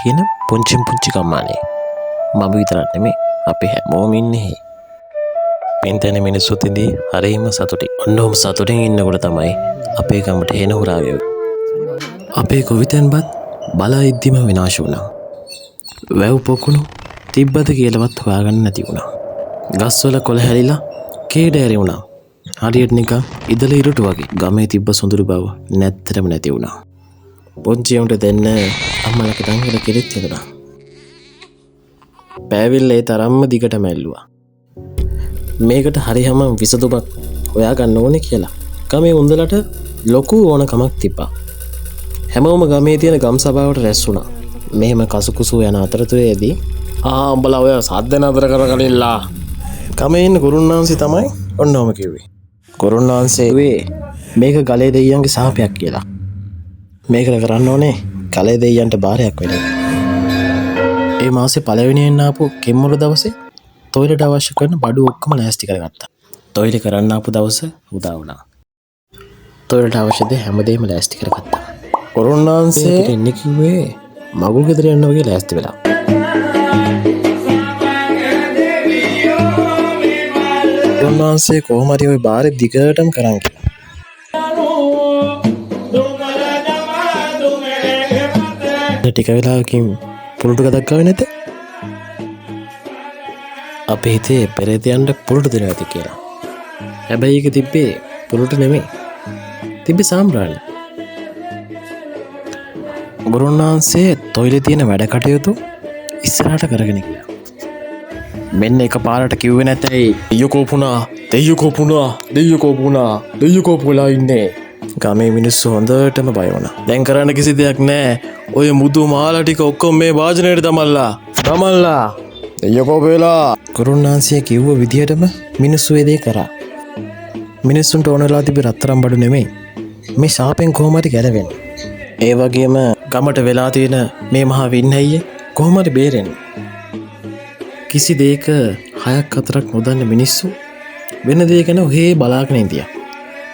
කියන පුංචි කම්මානේ. මම විතරක් නෙමෙයි අපි හැමෝම ඉන්නේ. පෙන්තැන මිනිස්සුත් ඉඳී හරිම සතුටින්. ඔන්නෝම සතුටින් ඉන්නකොට තමයි අපේ ගමට හේන හුරාවිය. අපේ කොවිතැන්පත් බලා ඉද්දිම විනාශ වුණා. වැව් පොකුණු තිබ්බද කියලවත් හොයාගන්න නැති වුණා. ගස්වල කොළ හැලිලා කේඩ ඇරි වුණා. හරියට නිකන් ඉදල ඉරුටු වගේ ගමේ තිබ්බ සොඳුරු බව නැත්තරම නැති වුණා. පොන්චියුන්ට දෙන්න අම්මලක දංගල කෙරෙත් යදුනා. පෑවිල්ල ඒ තරම්ම දිගට මැල්ලුවා. මේකට හරිහම විසඳුමක් හොයාගන්න ඕනේ කියලා. ගමේ උන්දලට ලොකු ඕනකමක් තිබ්බා. හැමෝම ගමේ තියෙන ගම් සභාවට රැස් වුණා. මෙහෙම කසුකුසු යන අතරතුරේදී උඹලා ඔය සද්ද නතර කරගනින්නලා. ගමේ ඉන්න ගුරුන්නාන්සේ තමයි ඔන්නෝම කිව්වේ. ගුරුන්නාන්සේ මේක ගලේ දෙයියන්ගේ සාපයක් කියලා. මේකට කරන්න ඕනේ ගලේ දෙයියන්ට බාරයක් වෙන. ඒ මාසේ පළවෙනියෙන් ආපු කෙම්මුල දවසේ තොයිලට අවශ්‍ය කරන බඩු ඔක්කොම ලෑස්ති කරගත්තා. තොයිල කරන්න ආපු දවස උදා වුණා. තොයිලට අවශ්‍ය දේ හැමදේම ලෑස්ති කරගත්තා. ගුරුන්නාන්සේ එන්නේ කිව්වේ මගුල් ගෙදර යන්න වගේ ලෑස්ති වෙලා. ගුරුන්නාන්සේ කොහොම හරි ওই බාරේ දිගටම කරන් කියලා. ටික වෙලාවකින් පුරුටු ගදක් ගාවේ නැත. අපේ හිතේ පෙරේතයන්ට පුරුටු දෙනවා ඇති කියලා. හැබැයි ඒක තිබ්බේ පුරුටු නෙමෙයි. තිබ්බේ සාම්බ්‍රාණි. ගුරුන්නාන්සේ තොයිලේ තියෙන වැඩ කටයුතු ඉස්සරහට කරගෙන ගියා. මෙන්න එකපාරට කිව්වේ නැතේ දෙයියෝ කෝපුණා ඉන්නේ. ගමේ මිනිස්සු හොඳටම බය වුණා. දැන් කරන්න කිසි දෙයක් නැහැ. ඔය මුදු මාලා ටික ඔක්කොම මේ වාජනයට දමල්ලා. දෙයියෝ කෝපෙලා. ගුරුන්නාන්සේ කිව්ව විදිහටම මිනිස්සු ඒ දේ කරා. මිනිස්සුන්ට ඕන වෙලා තිබි රත්තරන් බඩු නෙමෙයි. මේ ශාපෙන් කොහොම හරි ගැලවෙන්න. ඒ වගේම ගමට වෙලා තියෙන මේ මහා වින්නැයිය කොහොම හරි බේරෙන්න. කිසි දෙයක 6ක් 4ක් නොදන්න මිනිස්සු වෙන දෙයක් ගැන ඔහේ බලාගෙන ඉඳියා.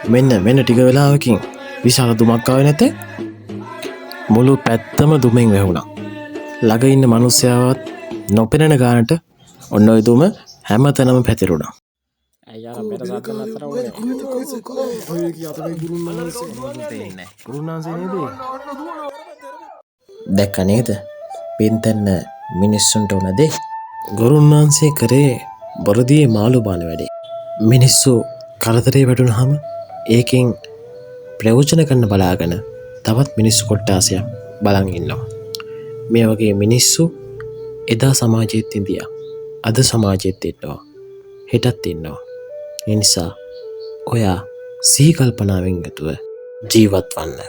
මෙන්න ටික වෙලාවකින් විශාල දුමක් ආවේ නැතේ. මුළු පැත්තම දුමෙන් වැහුණා. ළඟ ඉන්න මිනිස්සයාවත් නොපෙනෙන ගානට ඔන්න ඔය දුම හැමතැනම පැතිරුණා. අයියා අපේ රසත් නතර වුණේ. ඔය කියට මේ ගුරුන්නාන්සේ නේද? දැක්ක නේද? පින්තන්න මිනිස්සුන්ට උන දේ. ගුරුන්නාන්සේ කරේ බොරදී මාළු බාන වැඩේ. මිනිස්සු කරදරේ වැටුනහම ඒකෙන් ප්‍රයෝජන ගන්න බලාගෙන තවත් මිනිස්සු කොට්ටාසයක් බලන් ඉන්නවා. මේ වගේ මිනිස්සු එදා සමාජයේත් ඉඳියා. අද සමාජයේත් ඉන්නවා. හෙටත් ඉන්නවා. ඒ නිසා ඔයා සිහි කල්පනාවෙන් යුතුව ජීවත් වන්න.